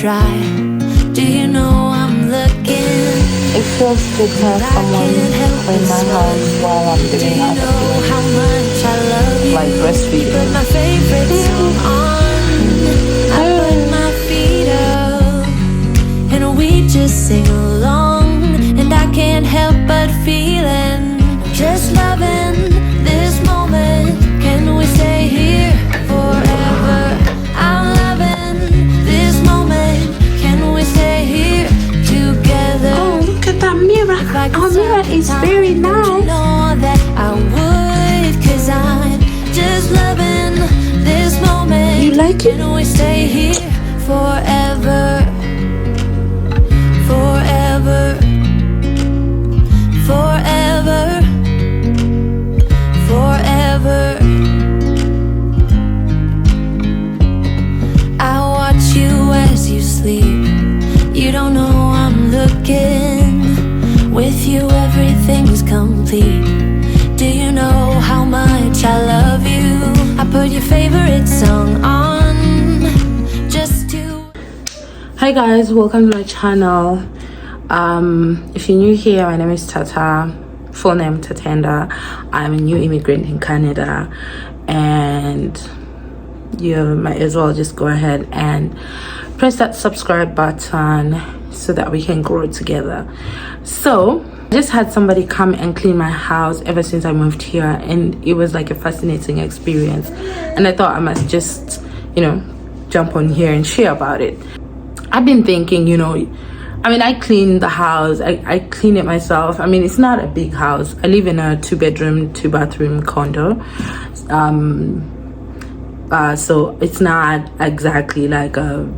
dry. Do you know I'm looking? It feels good to have someone clean my house while I'm doing other things, How much I love you. like breastfeeding. Put my favorite song on. I put my feet up, and we just sing along. And I can't help but feeling, just loving this moment. Can we stay here forever? I'm loving this moment. Can we stay here together? Oh, look at that mirror. Our mirror is very nice. Know that I would, 'cause I'm just loving this moment. You like it? Can we stay here forever? Forever. Forever. Forever. I watch you as you sleep. You don't know I'm looking. With you everything's complete. Do you know how much I love you? I put your favorite song on just to... Hi guys, welcome to my channel. If you're new here, my name is Tata, full name Tatenda. I'm a new immigrant in Canada, and you might as well just go ahead and press that subscribe button so that we can grow together. So I just had somebody come and clean my house ever since I moved here, and it was like a fascinating experience, and I thought I must just, you know, jump on here and share about it. I've been thinking, you know, I mean, I clean the house, I clean it myself. I mean, it's not a big house. I live in a 2-bedroom 2-bathroom condo, so it's not exactly like a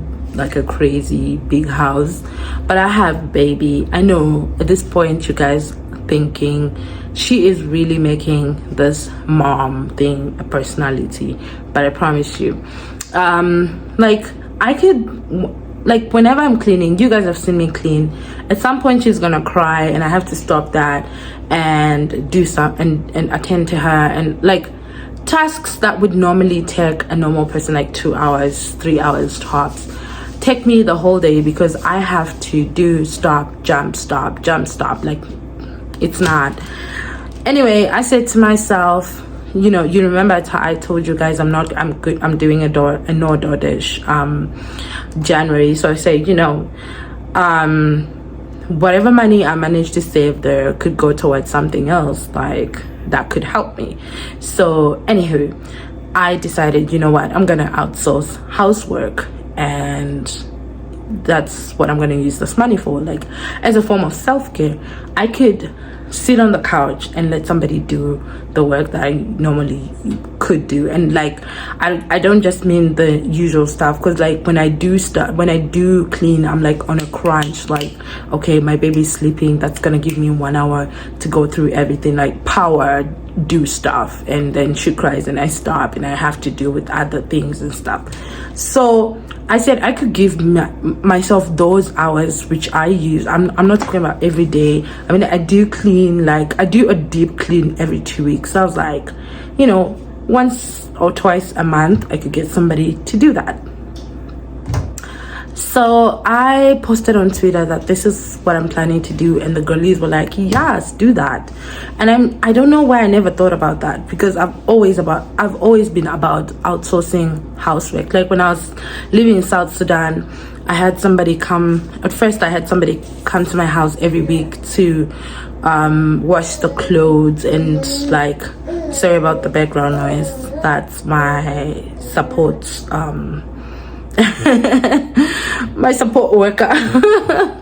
crazy big house, but I have baby. I know at this point you guys thinking she is really making this mom thing a personality, but I promise you, like I could, like whenever I'm cleaning, you guys have seen me clean, at some point she's gonna cry and I have to stop that and do some and attend to her, and like tasks that would normally take a normal person like 2 hours 3 hours tops take me the whole day, because I have to do stop, jump, like it's not. Anyway, I said to myself, you know, you remember I told you guys I'm doing a no DoorDash January. So I said, you know, whatever money I managed to save there could go towards something else like that could help me. So anywho, I decided, you know what, I'm gonna outsource housework, and that's what I'm gonna use this money for, like as a form of self-care. I could sit on the couch and let somebody do the work that I normally could do, and like I don't just mean the usual stuff, because like when I do clean, I'm like on a crunch, like okay, my baby's sleeping, that's gonna give me 1 hour to go through everything, like power, do stuff, and then she cries and I stop and I have to deal with other things and stuff. So I said I could give myself those hours which I use. I'm not talking about every day. I mean, I do clean, like I do a deep clean every 2 weeks. So I was like, you know, once or twice a month I could get somebody to do that. So I posted on Twitter that this is what I'm planning to do, and the girlies were like, yes, do that. And I don't know why I never thought about that, because I've always been about outsourcing housework. Like when I was living in South Sudan, I had somebody come to my house every week to wash the clothes, and like, sorry about the background noise, that's my support my support worker.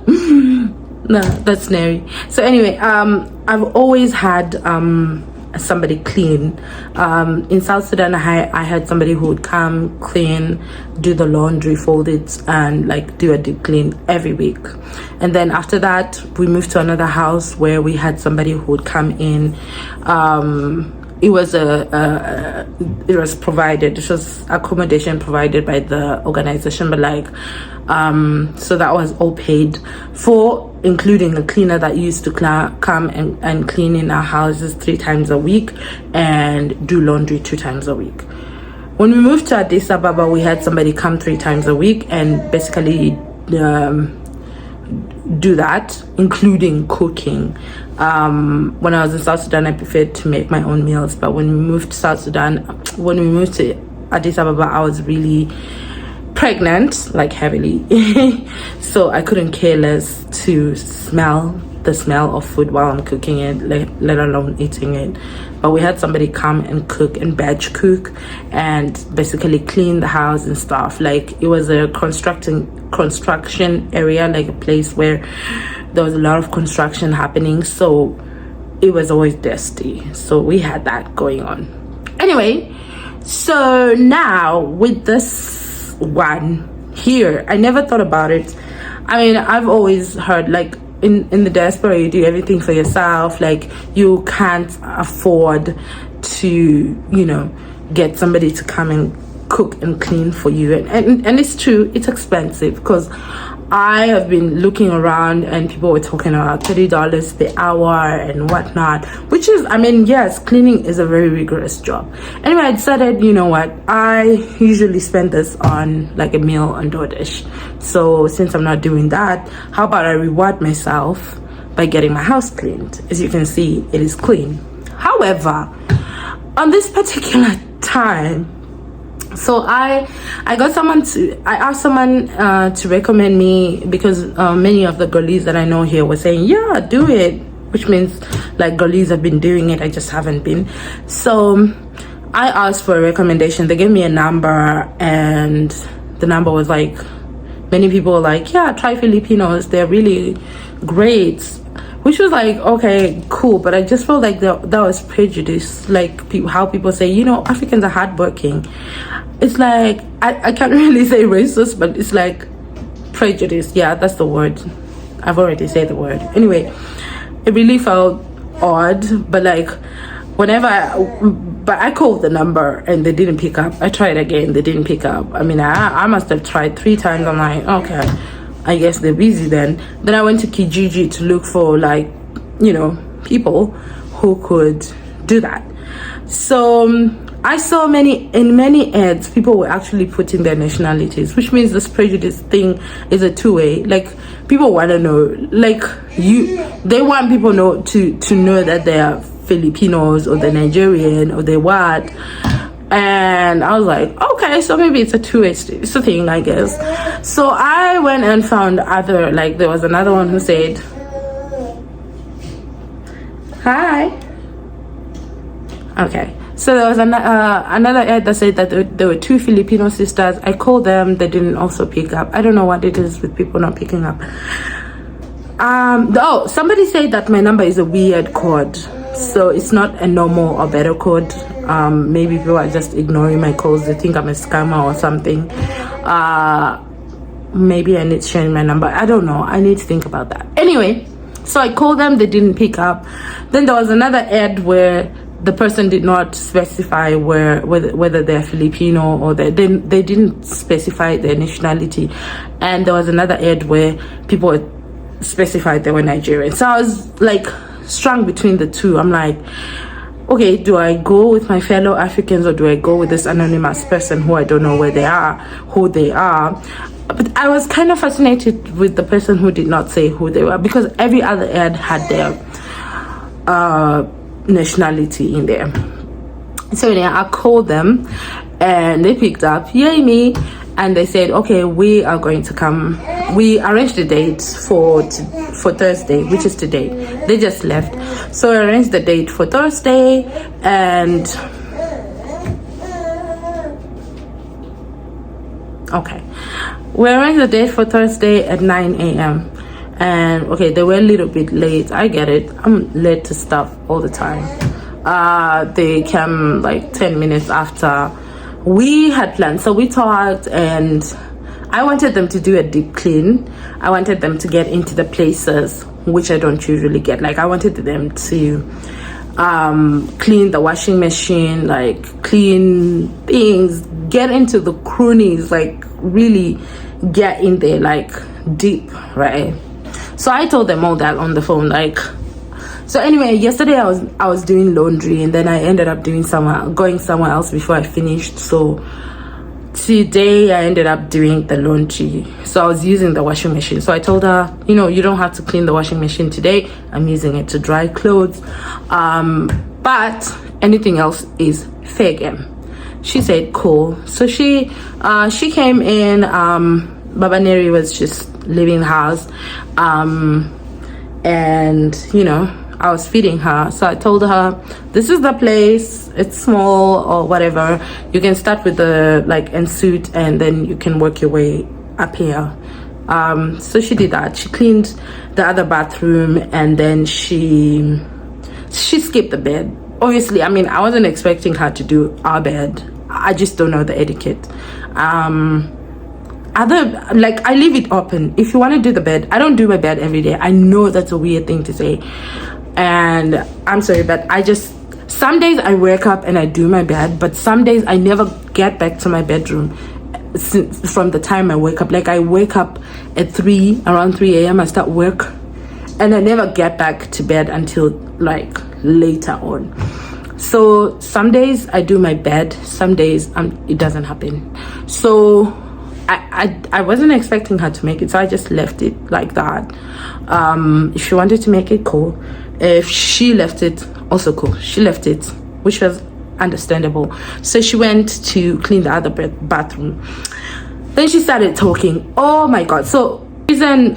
No, that's Neri. So anyway, I've always had somebody clean. In South Sudan, I had somebody who would come clean, do the laundry, fold it, and like do a deep clean every week. And then after that, we moved to another house where we had somebody who would come in. It was provided. It was accommodation provided by the organization, but like so that was all paid for, including a cleaner that used to come and clean in our houses 3 times a week and do laundry 2 times a week. When we moved to Addis Ababa, we had somebody come 3 times a week and basically do that, including cooking. When I was in South Sudan, I preferred to make my own meals, but when we moved to Addis Ababa, I was really pregnant, like heavily, so I couldn't care less to smell the smell of food while I'm cooking it, let alone eating it. But we had somebody come and cook and batch cook and basically clean the house and stuff. Like, it was a construction area, like a place where there was a lot of construction happening, so it was always dusty. So we had that going on. Anyway, so now with this one here, I never thought about it. I mean, I've always heard, like, in the diaspora, you do everything for yourself. Like, you can't afford to, you know, get somebody to come and cook and clean for you, and it's true, it's expensive, because I have been looking around and people were talking about $30 per hour and whatnot, which is, I mean, yes, cleaning is a very rigorous job. Anyway, I decided, you know what, I usually spend this on like a meal on DoorDash. So since I'm not doing that, how about I reward myself by getting my house cleaned? As you can see, it is clean. However, on this particular time, so I asked someone to recommend me, because many of the girlies that I know here were saying, yeah, do it, which means like girlies have been doing it, I just haven't been. So I asked for a recommendation. They gave me a number, and the number was like, many people were like, yeah, try Filipinos, they're really great, which was like, okay, cool. But I just felt like that was prejudice, like how people say, you know, Africans are hardworking. It's like, I can't really say racist, but it's like prejudice. Yeah, that's the word. I've already said the word. Anyway, it really felt odd, but like whenever I called the number and they didn't pick up. I tried again, they didn't pick up. I mean, I must have tried 3 times. I'm like, okay, I guess they're busy then. Then I went to Kijiji to look for, like, you know, people who could do that. So I saw in many ads, people were actually putting their nationalities, which means this prejudice thing is a two-way. Like, people want to know, like, they want people to know that they are Filipinos or they're Nigerian or they're what. And I was like, okay, so maybe it's a two-way, it's a thing, I guess. So I went and found other, like, there was another one who said, hi. Okay. So there was another ad that said that there were 2 Filipino sisters. I called them, they didn't also pick up. I don't know what it is with people not picking up. Somebody said that my number is a weird code. So it's not a normal or better code. Maybe people are just ignoring my calls. They think I'm a scammer or something. Maybe I need to change my number. I don't know. I need to think about that. Anyway, so I called them, they didn't pick up. Then there was another ad where the person did not specify whether they're Filipino or they didn't specify their nationality. And there was another ad where people specified they were Nigerian. So I was like strung between the two. I'm like, okay, do I go with my fellow Africans or do I go with this anonymous person who I don't know who they are? But I was kind of fascinated with the person who did not say who they were, because every other ad had their nationality in there. So yeah, I called them and they picked up, yay me, and they said, okay, we are going to come. We arranged a date for Thursday, which is today. They just left, so I arranged the date for Thursday, and okay, we arranged the date for Thursday at 9 a.m. And okay, they were a little bit late. I get it. I'm late to stuff all the time. They came like 10 minutes after we had planned. So we talked, and I wanted them to do a deep clean. I wanted them to get into the places which I don't usually get. Like, I wanted them to clean the washing machine, like clean things, get into the croonies, like really get in there, like deep, right? So I told them all that on the phone, like. So anyway, yesterday I was doing laundry, and then I ended up going somewhere else before I finished. So today I ended up doing the laundry, so I was using the washing machine. So I told her, you know, you don't have to clean the washing machine today, I'm using it to dry clothes, but anything else is fair game. She said cool. So she came in. Baba Neri was just leaving the house, and you know, I was feeding her. So I told her, this is the place, it's small or whatever, you can start with the like ensuite and then you can work your way up here. So she did that. She cleaned the other bathroom, and then she skipped the bed. Obviously, I mean, I wasn't expecting her to do our bed. I just don't know the etiquette. Like, I leave it open. If you want to do the bed, I don't do my bed every day. I know that's a weird thing to say, and I'm sorry, but some days I wake up and I do my bed, but some days I never get back to my bedroom from the time I wake up. Like, I wake up at around 3 a.m. I start work, and I never get back to bed until like later on. So some days I do my bed, some days it doesn't happen. So I wasn't expecting her to make it, so I just left it like that. If she wanted to make it, cool. If she left it, also cool. She left it, which was understandable. So she went to clean the other bathroom. Then she started talking. Oh my god. So she's an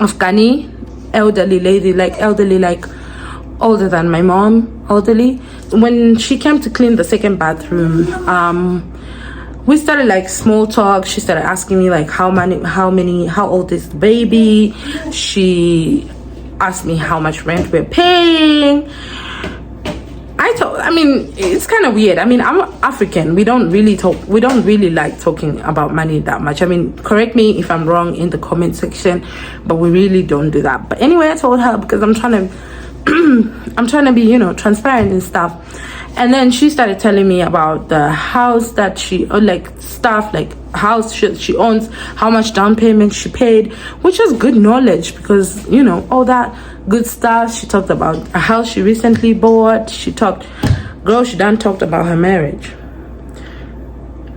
Afghani elderly lady, like older than my mom, elderly. When she came to clean the second bathroom, we started like small talk. She started asking me like how old is the baby. She asked me how much rent we're paying. I mean, it's kind of weird. I mean, I'm African. We don't really like talking about money that much. I mean, correct me if I'm wrong in the comment section, but we really don't do that. But anyway, I told her because I'm trying to be, you know, transparent and stuff. And then she started telling me about the house that she, like stuff like house she owns, how much down payment she paid, which is good knowledge because, you know, all that good stuff. She talked about a house she recently bought. She done talked about her marriage.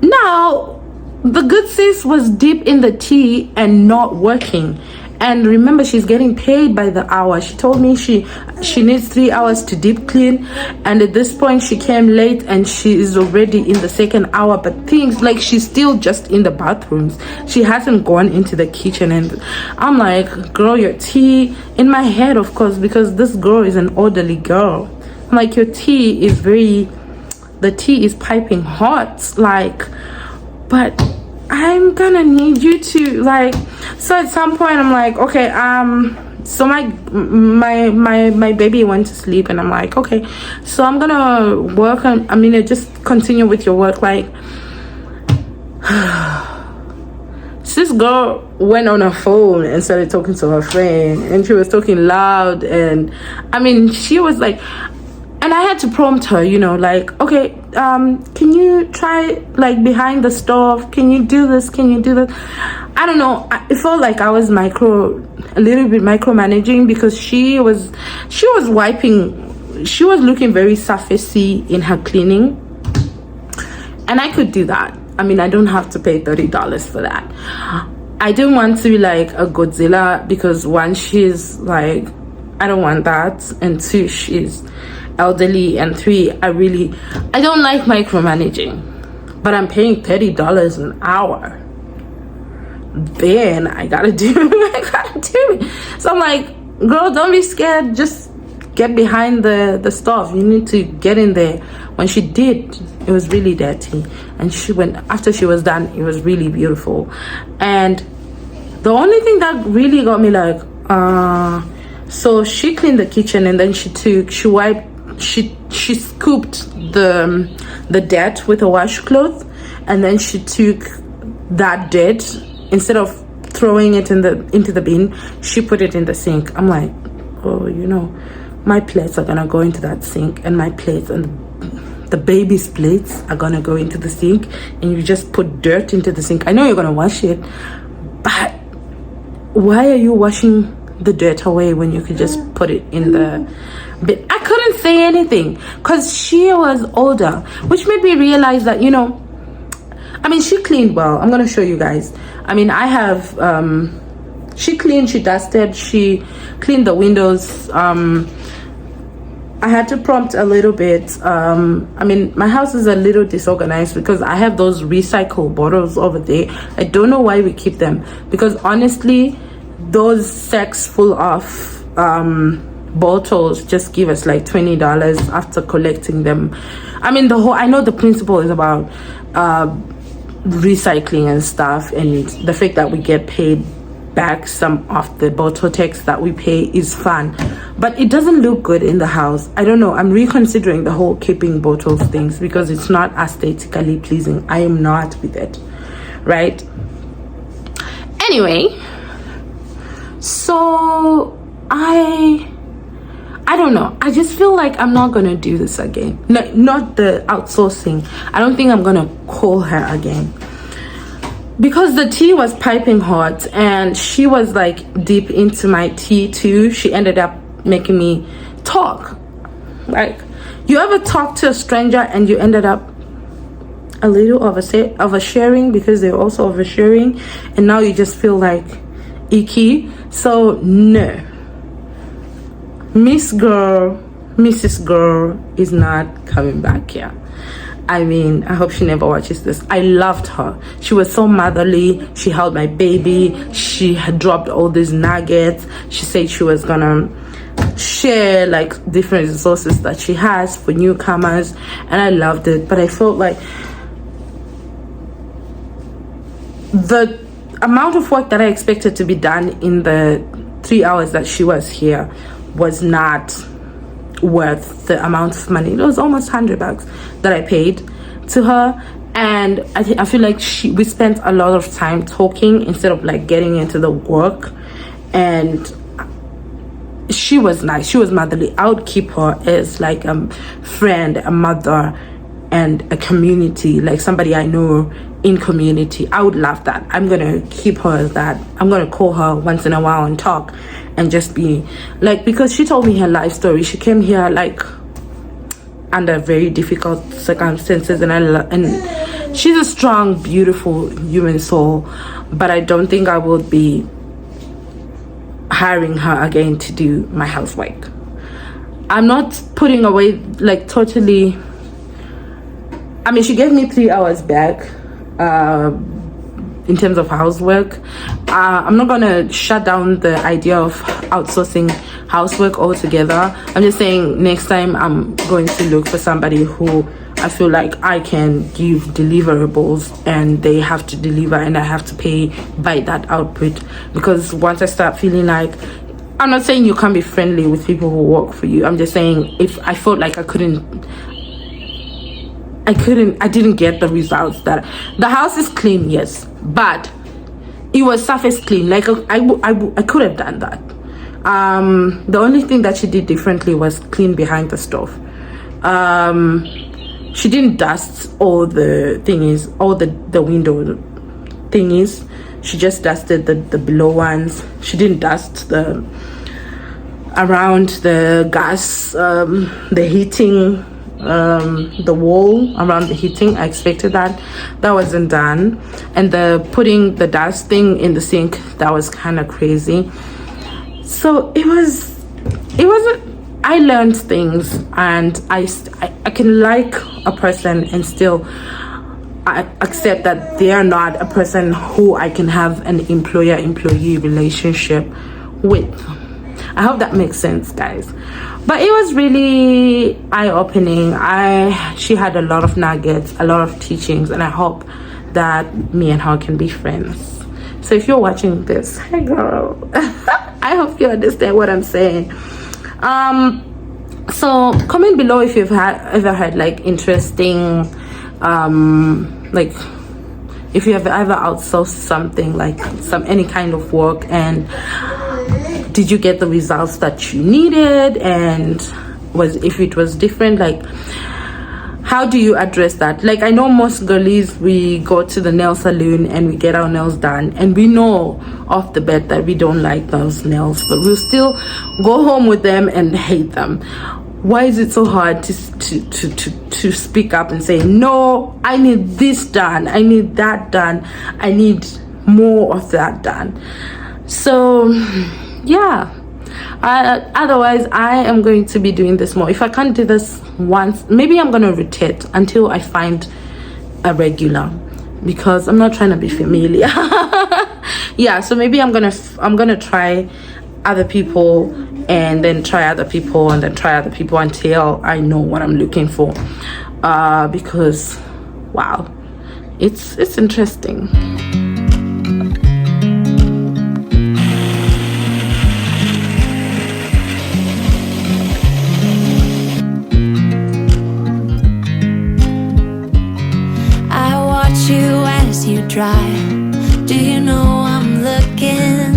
Now, the good sis was deep in the tea and not working. And remember, she's getting paid by the hour. She told me she needs 3 hours to deep clean, and at this point she came late and she is already in the second hour. But things like, she's still just in the bathrooms, she hasn't gone into the kitchen. And I'm like, girl, your tea, in my head of course, because this girl is an orderly girl, I'm like, your tea is the tea is piping hot, like, but I'm gonna need you to like. So at some point I'm like, okay, so my baby went to sleep, and I'm like, okay, so I'm gonna work on, just continue with your work. Like, this girl went on her phone and started talking to her friend, and she was talking loud, and she was like, and I had to prompt her, you know, like, okay, can you try like behind the stove? Can you do this? Can you do that? I don't know. It felt like I was a little bit micromanaging, because she was wiping. She was looking very surfacey in her cleaning, and I could do that. I don't have to pay $30 for that. I didn't want to be like a Godzilla, because one, she's like, I don't want that, and two, she's elderly, and three, I don't like micromanaging. But I'm paying $30 an hour, then I gotta do it. So I'm like, girl, don't be scared, just get behind the stove. You need to get in there. When she did, it was really dirty, and after she was done, it was really beautiful. And the only thing that really got me like, so she cleaned the kitchen, and then she scooped the dirt with a washcloth, and then she took that dirt, instead of throwing it into the bin, she put it in the sink. I'm like, oh, you know, my plates are gonna go into that sink, and my plates and the baby's plates are gonna go into the sink, and you just put dirt into the sink. I know you're gonna wash it, but why are you washing the dirt away when you could just put it in the bin. I couldn't say anything because she was older, which made me realize that, you know, I mean, she cleaned well. I'm gonna show you guys. I mean, I have she cleaned, she dusted, she cleaned the windows. I had to prompt a little bit. I mean, my house is a little disorganized because I have those recycled bottles over there. I don't know why we keep them, because honestly, those sacks full of bottles just give us like $20 after collecting them. I mean, I know the principle is about recycling and stuff, and the fact that we get paid back some of the bottle tax that we pay is fun, but it doesn't look good in the house. I don't know, I'm reconsidering the whole keeping bottles things because it's not aesthetically pleasing. I am not with it, right? Anyway, so I don't know, I just feel like I'm not gonna do this again. No, not the outsourcing. I don't think I'm gonna call her again, because the tea was piping hot and she was like deep into my tea too. She ended up making me talk. Like, you ever talk to a stranger and you ended up a little oversharing because they're also oversharing, and now you just feel like icky? So no, Mrs. Girl is not coming back here. I mean, I hope she never watches this. I loved her. She was so motherly. She held my baby. She had dropped all these nuggets. She said she was gonna share like different resources that she has for newcomers, and I loved it. But I felt like the amount of work that I expected to be done in the 3 hours that she was here was not worth the amount of money. It was almost $100 that I paid to her, and I feel like we spent a lot of time talking instead of like getting into the work. And she was nice, she was motherly. I would keep her as like a friend, a mother, and a community, like somebody I know in community. I would love that. I'm gonna keep her as that. I'm gonna call her once in a while and talk and just be like, because she told me her life story. She came here like under very difficult circumstances, and she's a strong, beautiful human soul, but I don't think I would be hiring her again to do my housework. I'm not putting away like totally. I mean, she gave me 3 hours back in terms of housework. I'm not gonna shut down the idea of outsourcing housework altogether. I'm just saying next time I'm going to look for somebody who I feel like I can give deliverables and they have to deliver and I have to pay by that output. Because once I start feeling like, I'm not saying you can't be friendly with people who work for you, I'm just saying if I felt like I didn't get the results. That the house is clean, yes, but it was surface clean. Like I could have done that. The only thing that she did differently was clean behind the stove. She didn't dust all the thingies, all the window thingies. She just dusted the below ones. She didn't dust the around the gas, the heating, the wall around the heating. I expected that wasn't done. And the putting the dust thing in the sink, that was kind of crazy. So it wasn't. I learned things, and I can like a person and still I accept that they are not a person who I can have an employer-employee relationship with. I hope that makes sense, guys. But it was really eye-opening. She had a lot of nuggets, a lot of teachings, and I hope that me and her can be friends. So if you're watching this, hey girl, I hope you understand what I'm saying. So comment below if you've ever had like interesting, like if you have ever outsourced something, like any kind of work, and did you get the results that you needed, and if it was different, like how do you address that? Like, I know most girlies, we go to the nail salon and we get our nails done, and we know off the bat that we don't like those nails, but we'll still go home with them and hate them. Why is it so hard to speak up and say, no, I need this done, I need that done, I need more of that done? So yeah, otherwise I am going to be doing this more. If I can't do this once, maybe I'm gonna rotate until I find a regular, because I'm not trying to be familiar. Yeah, so maybe I'm gonna try other people, and then try other people, and then try other people until I know what I'm looking for, because wow, it's interesting. You as you drive, do you know I'm looking,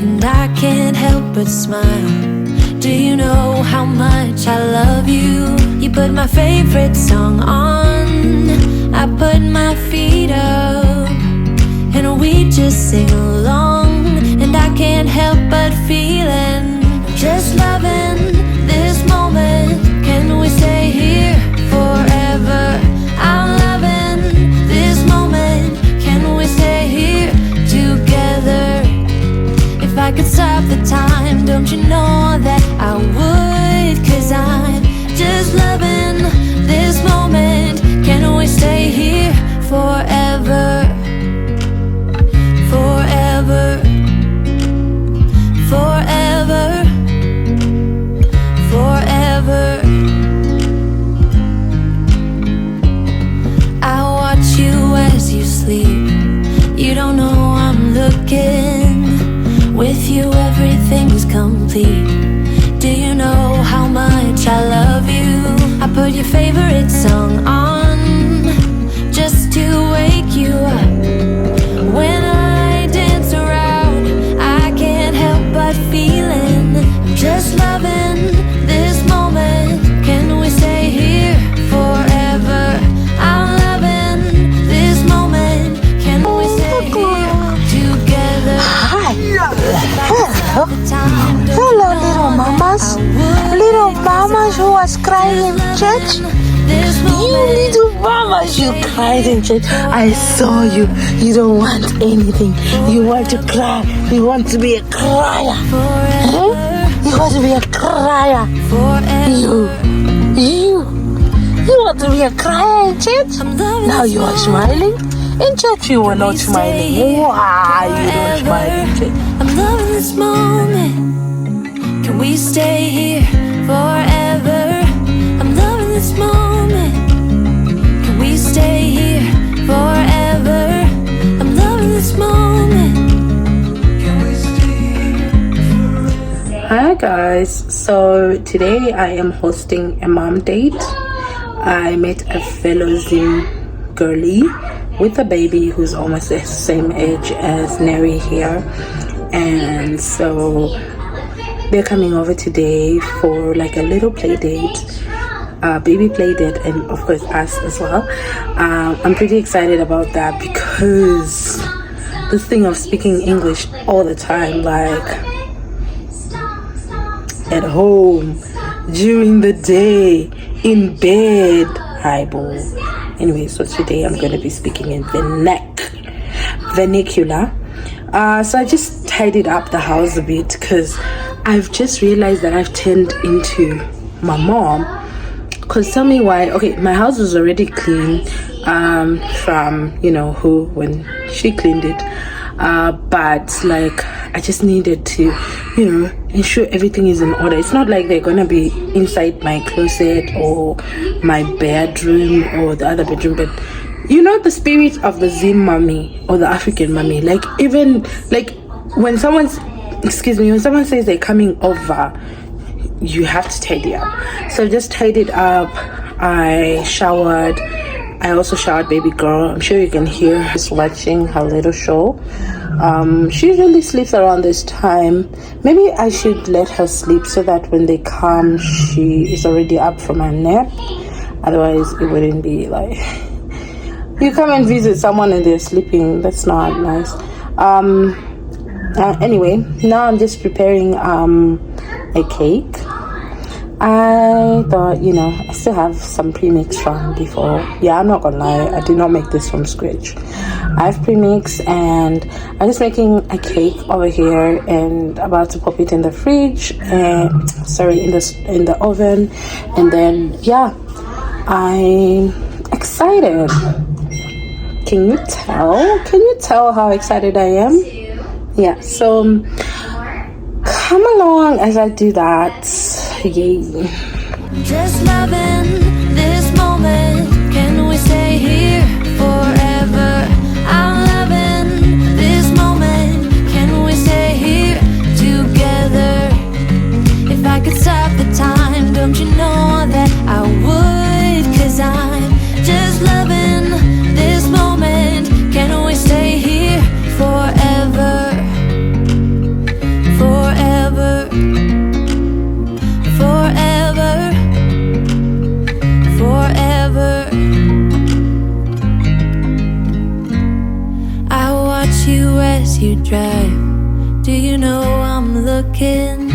and I can't help but smile? Do you know how much I love you? You put my favorite song on, I put my feet up, and we just sing along, and I can't help but feeling, just loving this moment. Can we stay here forever? I'm loving this moment. Can we stay here together? If I could stop the time, don't you know that I would? 'Cause I'm just loving this moment. Can we stay here forever? Forever. Forever. Forever. I watch you as you sleep. You don't know I'm looking. With you everything's complete. Do you know how much I love you? I put your favorite song on just to wake you up. When I dance around, I can't help but feeling, I'm just loving this moment. Can we stay here forever? I'm loving this moment. Can we stay here together? Hello, little mamas. Little mamas who was crying in church. You little mamas, you cried in church. I saw you. You don't want anything. You want to cry. You want to be a crier. Huh? You want to be a crier. You want to be a crier in church? Now you are smiling. In church you were not smiling. Why you don't smile in church? I'm loving this moment. Can we stay here forever? I'm loving this moment. Can we stay here forever? I'm loving this moment. Can we stay here forever? Hi guys, so today I am hosting a mom date. I met a fellow Zim girly with a baby who's almost the same age as Neri here, and so they're coming over today for like a little play date, baby play date, and of course us as well. I'm pretty excited about that, because this thing of speaking English all the time, like at home, during the day, in bed, highball. Anyway, so today I'm going to be speaking in vernacular. So I just tidied up the house a bit, because I've just realized that I've turned into my mom. Because tell me why. Okay, my house was already clean from, you know, when she cleaned it. But like, I just needed to, you know, ensure everything is in order. It's not like they're gonna be inside my closet or my bedroom or the other bedroom, but you know, the spirit of the Zim mommy or the African mommy, like, even like when someone says they're coming over, you have to tidy up. So just tidied up. I showered. I also showered baby girl. I'm sure you can hear her watching her little show. She usually sleeps around this time. Maybe I should let her sleep so that when they come, she is already up from her nap. Otherwise, it wouldn't be like you come and visit someone and they're sleeping. That's not nice. Anyway, now I'm just preparing a cake. I thought, you know, I still have some premix from before. Yeah, I'm not gonna lie, I did not make this from scratch. I have premix and I'm just making a cake over here and about to pop it in the fridge and in the oven. And then yeah, I'm excited. Can you tell how excited I am? Yeah, so come along as I do that. Yay. Just loving this moment. Can we stay here forever? I'm loving this moment. Can we stay here together? If I could stop the time, don't you know that I would? 'Cause I'm just loving this moment. Can we stay here forever? Forever. Forever, forever. I watch you as you drive. Do you know I'm looking?